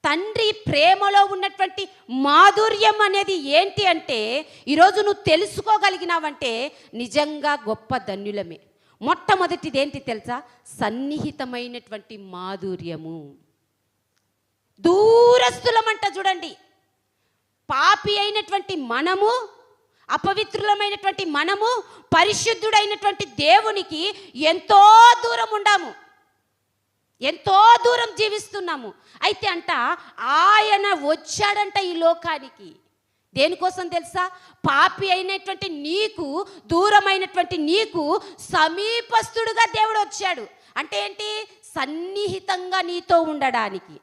తండ్రి ప్రేమలో ఉన్నటువంటి మాధుర్యం అనేది ఏంటి అంటే ఈరోజు నువ్వు తెలుసుకోగలిగినావంటే నిజంగా గొప్ప ధన్యులమే. మొట్టమొదటిది ఏంటి తెలుసా? సన్నిహితమైనటువంటి మాధుర్యము. దూరస్తులమంట చూడండి. పాపి అయినటువంటి మనము, అపవిత్రులమైనటువంటి మనము పరిశుద్ధుడైనటువంటి దేవునికి ఎంతో దూరం ఉండాము, ఎంతో దూరం జీవిస్తున్నాము. అయితే అంట ఆయన వచ్చాడంట ఈ లోకానికి. దేనికోసం తెలుసా? పాపి అయినటువంటి నీకు, దూరమైనటువంటి నీకు సమీపస్తుడుగా దేవుడు వచ్చాడు. అంటే ఏంటి? సన్నిహితంగా నీతో ఉండడానికి,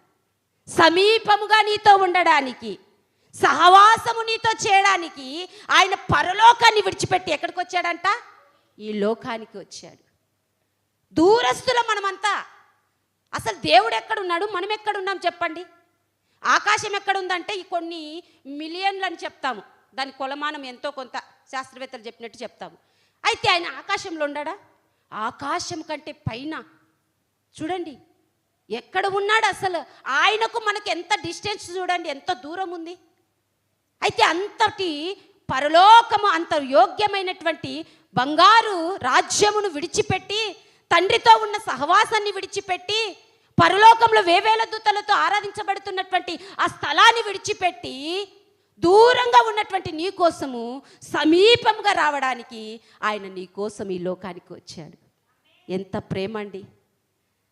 సమీపముగా నీతో ఉండడానికి, సహవాసము నీతో చేయడానికి ఆయన పరలోకాన్ని విడిచిపెట్టి ఎక్కడికి వచ్చాడంట? ఈ లోకానికి వచ్చాడు. దూరస్తులం మనమంతా. అసలు దేవుడు ఎక్కడున్నాడు, మనం ఎక్కడున్నాం చెప్పండి? ఆకాశం ఎక్కడుందంటే ఈ కొన్ని మిలియన్లు అని చెప్తాము, దాని కొలమానం ఎంతో కొంత శాస్త్రవేత్తలు చెప్పినట్టు చెప్తాము. అయితే ఆయన ఆకాశంలో ఉన్నాడా? ఆకాశం కంటే పైన చూడండి ఎక్కడ ఉన్నాడు. అసలు ఆయనకు మనకు ఎంత డిస్టెన్స్ చూడండి, ఎంత దూరం ఉంది. అయితే అంతటి పరలోకము, అంత యోగ్యమైనటువంటి బంగారు రాజ్యమును విడిచిపెట్టి, తండ్రితో ఉన్న సహవాసాన్ని విడిచిపెట్టి, పరలోకంలో వేవేల దూతలతో ఆరాధించబడుతున్నటువంటి ఆ స్థలాన్ని విడిచిపెట్టి దూరంగా ఉన్నటువంటి నీ కోసము సమీపంగా రావడానికి ఆయన నీ కోసం ఈ లోకానికి వచ్చాడు. ఎంత ప్రేమ అండి!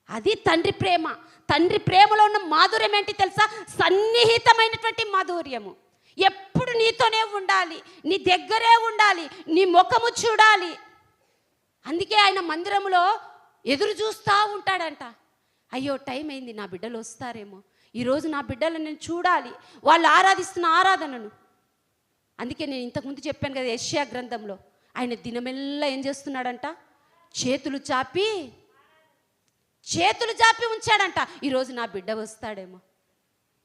అది తండ్రి ప్రేమ. తండ్రి ప్రేమలో ఉన్న మాధుర్యం ఏంటి తెలుసా? సన్నిహితమైనటువంటి మాధుర్యము. ఎప్పుడు నీతోనే ఉండాలి, నీ దగ్గరే ఉండాలి, నీ ముఖము చూడాలి. అందుకే ఆయన మందిరంలో ఎదురు చూస్తూ ఉంటాడంట. అయ్యో టైం అయింది, నా బిడ్డలు వస్తారేమో, ఈరోజు నా బిడ్డలను నేను చూడాలి, వాళ్ళు ఆరాధిస్తున్న ఆరాధనను. అందుకే నేను ఇంతకుముందు చెప్పాను కదా, యెషయా గ్రంథంలో ఆయన దినమెల్లా ఏం చేస్తున్నాడంట? చేతులు చాపి ఉంచాడంట. ఈరోజు నా బిడ్డ వస్తాడేమో,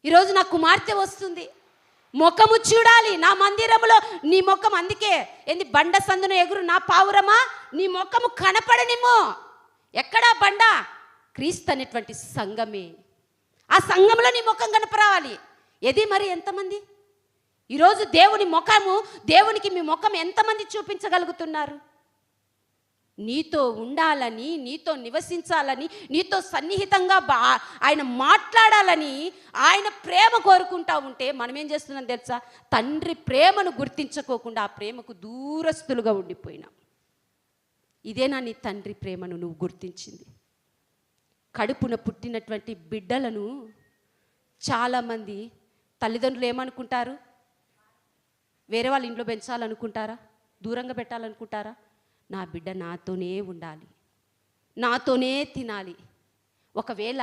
ఈరోజు నా కుమార్తె వస్తుంది, ముఖము చూడాలి నా మందిరంలో నీ ముఖం. అందుకే ఏంది? బండ సందున ఎగురు నా పావురమా, నీ ముఖము కనపడనిమో. ఎక్కడా బండ? క్రీస్తు అనేటువంటి సంఘమే. ఆ సంఘంలో నీ ముఖం కనపరావాలి. ఏది మరి ఎంతమంది ఈరోజు దేవునికి మీ ముఖం ఎంతమంది చూపించగలుగుతున్నారు? నీతో ఉండాలని, నీతో నివసించాలని, నీతో సన్నిహితంగా ఆయన మాట్లాడాలని ఆయన ప్రేమ కోరుకుంటా ఉంటే మనం ఏం చేస్తున్నాం తెలుసా? తండ్రి ప్రేమను గుర్తించుకోకుండా ఆ ప్రేమకు దూరస్తులుగా ఉండిపోయినాం. ఇదేనా నీ తండ్రి ప్రేమను నువ్వు గుర్తించింది? కడుపున పుట్టినటువంటి బిడ్డలను చాలామంది తల్లిదండ్రులు ఏమనుకుంటారు? వేరే వాళ్ళ ఇంట్లో పెంచాలనుకుంటారా? దూరంగా పెట్టాలనుకుంటారా? నా బిడ్డ నాతోనే ఉండాలి, నాతోనే తినాలి. ఒకవేళ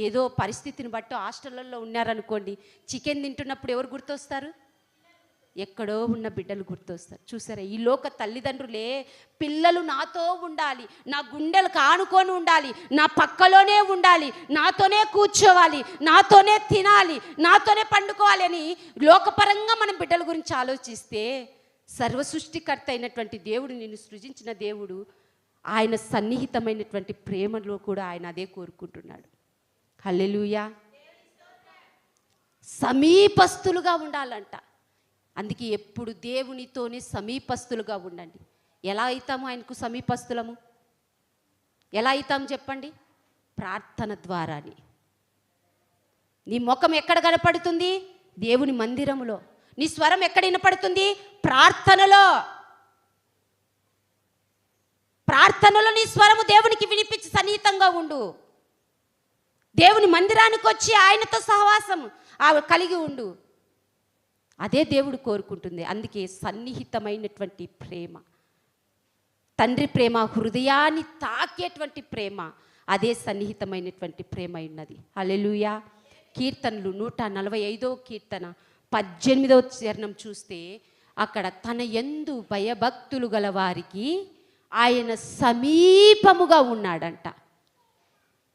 ఏదో పరిస్థితిని బట్టి హాస్టళ్ళల్లో ఉన్నారనుకోండి, చికెన్ తింటున్నప్పుడు ఎవరు గుర్తొస్తారు? ఎక్కడో ఉన్న బిడ్డలు గుర్తొస్తారు. చూసారా? ఈ లోక తల్లిదండ్రులే పిల్లలు నాతో ఉండాలి, నా గుండెలు కానుకొని ఉండాలి, నా పక్కలోనే ఉండాలి, నాతోనే కూర్చోవాలి, నాతోనే తినాలి, నాతోనే పండుకోవాలి అని లోకపరంగా మనం బిడ్డల గురించి ఆలోచిస్తే, సర్వసృష్టికర్త అయినటువంటి దేవుడు, నిన్ను సృజించిన దేవుడు, ఆయన సన్నిహితమైనటువంటి ప్రేమలో కూడా ఆయన అదే కోరుకుంటున్నాడు. హల్లెలూయా! సమీపస్తులుగా ఉండాలంట. అందుకే ఎప్పుడు దేవునితోనే సమీపస్తులుగా ఉండండి. ఎలా అవుతాము ఆయనకు సమీపస్తులము? ఎలా అవుతాము చెప్పండి? ప్రార్థన ద్వారాని. నీ ముఖం ఎక్కడ కనపడుతుంది? దేవుని మందిరములో. నీ స్వరం ఎక్కడ వినపడుతుంది? ప్రార్థనలో. ప్రార్థనలో నీ స్వరము దేవునికి వినిపించి సన్నిహితంగా ఉండు. దేవుని మందిరానికి వచ్చి ఆయనతో సహవాసం కలిగి ఉండు. అదే దేవుడు కోరుకుంటుంది. అందుకే సన్నిహితమైనటువంటి ప్రేమ, తండ్రి ప్రేమ, హృదయాన్ని తాకేటువంటి ప్రేమ, అదే సన్నిహితమైనటువంటి ప్రేమ ఉన్నది. హల్లెలూయా! కీర్తనలు 145వ కీర్తన 18వ చరణం చూస్తే అక్కడ తన యందు భయభక్తులు గల వారికి ఆయన సమీపముగా ఉన్నాడంట.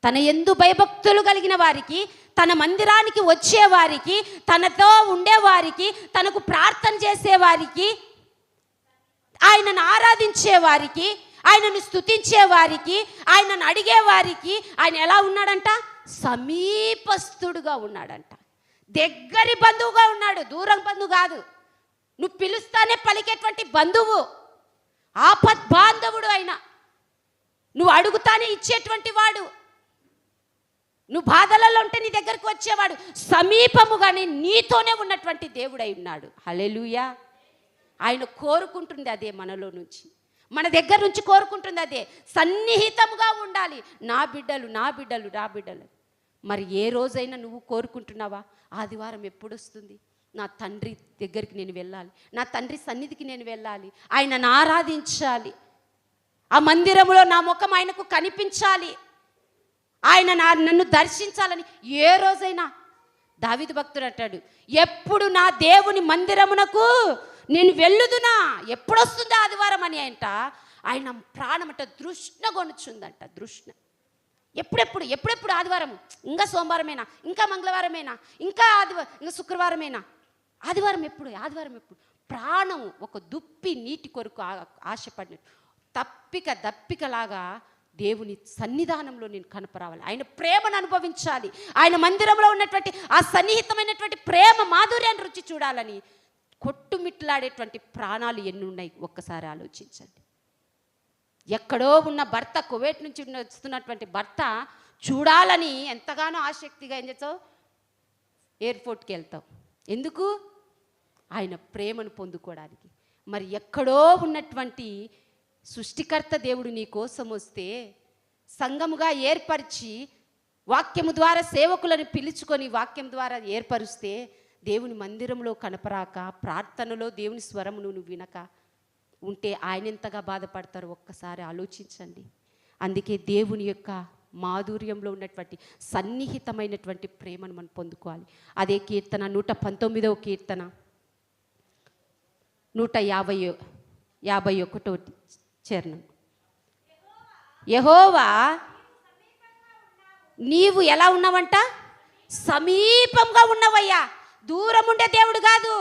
తన యందు భయభక్తులు కలిగిన వారికి, తన మందిరానికి వచ్చేవారికి, తనతో ఉండేవారికి, తనకు ప్రార్థన చేసేవారికి, ఆయనను ఆరాధించేవారికి, ఆయనను స్తుతించేవారికి, ఆయనను అడిగేవారికి ఆయన ఎలా ఉన్నాడంట? సమీపస్తుడుగా ఉన్నాడంట. దగ్గరి బంధువుగా ఉన్నాడు, దూరం బంధువు కాదు. నువ్వు పిలుస్తానే పలికేటువంటి బంధువు, ఆపద్ బాంధవుడు అయినా, నువ్వు అడుగుతానే ఇచ్చేటువంటి వాడు, నువ్వు బాధలలో ఉంటే నీ దగ్గరికి వచ్చేవాడు, సమీపముగానే నీతోనే ఉన్నటువంటి దేవుడై ఉన్నాడు. హల్లెలూయా. ఆయన కోరుకుంటుంది అదే మనలో నుంచి, మన దగ్గర నుంచి కోరుకుంటుంది అదే, సన్నిహితముగా ఉండాలి. నా బిడ్డలు నా బిడ్డలు నా బిడ్డలు. మరి ఏ రోజైనా నువ్వు కోరుకుంటున్నావా? ఆదివారం ఎప్పుడు వస్తుంది, నా తండ్రి దగ్గరికి నేను వెళ్ళాలి, నా తండ్రి సన్నిధికి నేను వెళ్ళాలి, ఆయనను ఆరాధించాలి, ఆ మందిరంలో నా ముఖం ఆయనకు కనిపించాలి, ఆయన నన్ను దర్శించాలని ఏ రోజైనా? దావీదు భక్తుడు అంటాడు, ఎప్పుడు నా దేవుని మందిరమునకు నేను వెళ్ళుదునా, ఎప్పుడు వస్తుందా ఆదివారం అని ఆయన ప్రాణం అంట తృష్ణ కొనుచుందంట. తృష్ణ. ఎప్పుడెప్పుడు ఆదివారం, ఇంకా సోమవారమేనా, ఇంకా మంగళవారమేనా, ఇంకా శుక్రవారమేనా, ఆదివారం ఎప్పుడు ప్రాణం ఒక దుప్పి నీటి కొరకు ఆశపడినట్టు దప్పికలాగా దేవుని సన్నిధానంలో నేను కనపరావాలి, ఆయన ప్రేమను అనుభవించాలి, ఆయన మందిరంలో ఉన్నటువంటి ఆ సన్నిహితమైనటువంటి ప్రేమ మాధుర్యాన్ని రుచి చూడాలని కొట్టుమిట్లాడేటువంటి ప్రాణాలు ఎన్ని ఉన్నాయి ఒక్కసారి ఆలోచించండి. ఎక్కడో ఉన్న భర్త, కువైట్ నుంచి వస్తున్నటువంటి భర్త చూడాలని ఎంతగానో ఆసక్తిగా ఏం చేస్తావు? ఎయిర్పోర్ట్కి వెళ్తావు. ఎందుకు? ఆయన ప్రేమను పొందుకోవడానికి. మరి ఎక్కడో ఉన్నటువంటి సృష్టికర్త దేవుడు నీ కోసం వస్తే, సంఘముగా ఏర్పరిచి వాక్యము ద్వారా సేవకులను పిలుచుకొని వాక్యం ద్వారా ఏర్పరిస్తే, దేవుని మందిరంలో కనపరాక, ప్రార్థనలో దేవుని స్వరమును నువ్వు వినక ఉంటే ఆయన ఎంతగా బాధపడతారో ఒక్కసారి ఆలోచించండి. అందుకే దేవుని యొక్క మాధుర్యంలో ఉన్నటువంటి సన్నిహితమైనటువంటి ప్రేమను మనం పొందుకోవాలి. అదే కీర్తన 119వ కీర్తన 151వ చరణం. యెహోవా నీవు ఎలా ఉన్నావంట? సమీపంగా ఉన్నవయ్యా. దూరం ఉండే దేవుడు కాదు.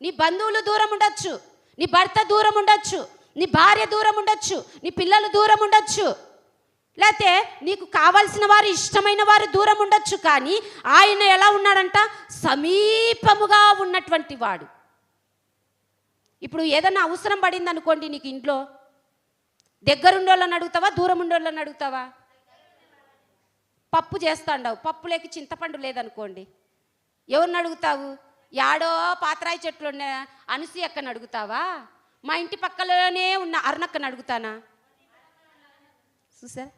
నీ బంధువులు దూరం ఉండొచ్చు, నీ భర్త దూరం ఉండొచ్చు, నీ భార్య దూరం ఉండొచ్చు, నీ పిల్లలు దూరం ఉండొచ్చు, లేకపోతే నీకు కావాల్సిన వారు, ఇష్టమైన వారు దూరం ఉండొచ్చు. కానీ ఆయన ఎలా ఉన్నాడంట? సమీపముగా ఉన్నటువంటి వాడు. ఇప్పుడు ఏదైనా అవసరం పడింది అనుకోండి నీకు ఇంట్లో, దగ్గరుండోళ్ళని అడుగుతావా, దూరం ఉండోళ్ళని అడుగుతావా? పప్పు చేస్తాండవు, పప్పు లేక చింతపండు లేదనుకోండి, ఎవరిని అడుగుతావు? యాడో పాత్రాయి చెట్లు ఉన్న అనసూయక్కని అడుగుతావా? మా ఇంటి పక్కలోనే ఉన్న అరుణక్కని అడుగుతానా? చూసారా?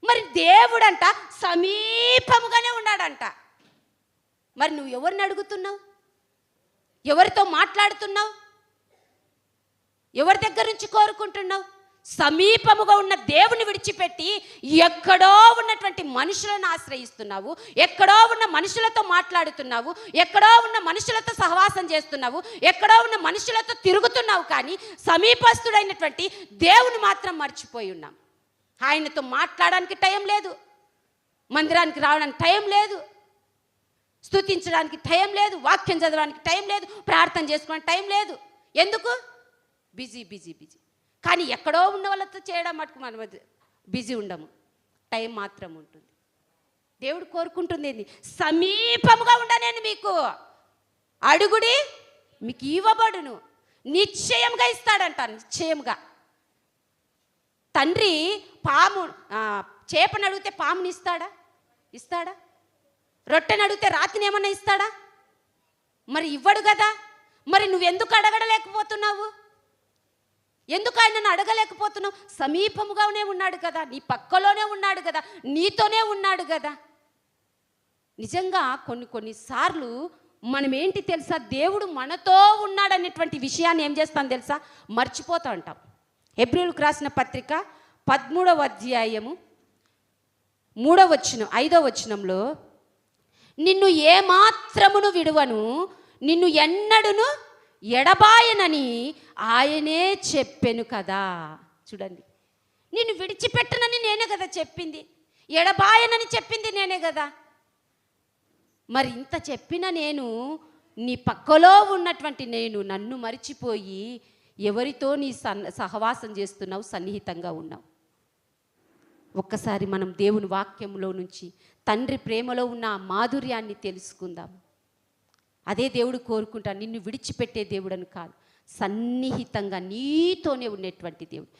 మరి దేవుడంట సమీపముగానే ఉన్నాడంట. మరి నువ్వు ఎవరిని అడుగుతున్నావు? ఎవరితో మాట్లాడుతున్నావు? ఎవరి దగ్గర నుంచి కోరుకుంటున్నావు? సమీపముగా ఉన్న దేవుని విడిచిపెట్టి ఎక్కడో ఉన్నటువంటి మనుషులను ఆశ్రయిస్తున్నావు, ఎక్కడో ఉన్న మనుషులతో మాట్లాడుతున్నావు, ఎక్కడో ఉన్న మనుషులతో సహవాసం చేస్తున్నావు, ఎక్కడో ఉన్న మనుషులతో తిరుగుతున్నావు. కానీ సమీపస్తుడైనటువంటి దేవుని మాత్రం మర్చిపోయి ఉన్నాం. ఆయనతో మాట్లాడడానికి టైం లేదు, మందిరానికి రావడానికి టైం లేదు, స్తుతించడానికి టైం లేదు, వాక్యం చదవడానికి టైం లేదు, ప్రార్థన చేసుకోవడానికి టైం లేదు. ఎందుకు? బిజీ. కానీ ఎక్కడో ఉన్న వాళ్ళతో చేయడం మటుకు మనం బిజీ ఉండము, టైం మాత్రం ఉంటుంది. దేవుడు కోరుకుంటుంది ఏంది? సమీపముగా ఉండనేను మీకు, అడుగుడి మీకు ఇవ్వబడును, నిశ్చయంగా ఇస్తాడంట. నిశ్చయంగా తండ్రి చేపను అడిగితే పాముని ఇస్తాడా? రొట్టెని అడిగితే రాతిని ఏమన్నా ఇస్తాడా? మరి ఇవ్వడు కదా. మరి నువ్వెందుకు అడగడలేకపోతున్నావు? ఎందుకు ఆయనను అడగలేకపోతున్నావు? సమీపముగానే ఉన్నాడు కదా, నీ పక్కలోనే ఉన్నాడు కదా, నీతోనే ఉన్నాడు కదా. నిజంగా కొన్నిసార్లు మనం ఏంటి తెలుసా, దేవుడు మనతో ఉన్నాడనేటువంటి విషయాన్ని ఏం చేస్తాం తెలుసా, మర్చిపోతూ ఉంటాం. హెబ్రీయులకు రాసిన పత్రిక 13వ అధ్యాయము 5వ వచనంలో, నిన్ను ఏమాత్రమును విడువను, నిన్ను ఎన్నడును ఎడబాయనని ఆయనే చెప్పెను కదా. చూడండి, నిన్ను విడిచిపెట్టనని నేనే కదా చెప్పింది, ఎడబాయనని చెప్పింది నేనే కదా. మరి ఇంత చెప్పిన నేను, నీ పక్కలో ఉన్నటువంటి నేను నన్ను మరిచిపోయి ఎవరితో నీ సహవాసం చేస్తున్నావు, సన్నిహితంగా ఉన్నావు? ఒక్కసారి మనం దేవుని వాక్యంలో నుంచి తండ్రి ప్రేమలో ఉన్న ఆ మాధుర్యాన్ని తెలుసుకుందాం. అదే దేవుడు కోరుకుంటాడు. నిన్ను విడిచిపెట్టే దేవుడని కాదు, సన్నిహితంగా నీతోనే ఉన్నటువంటి దేవుడు.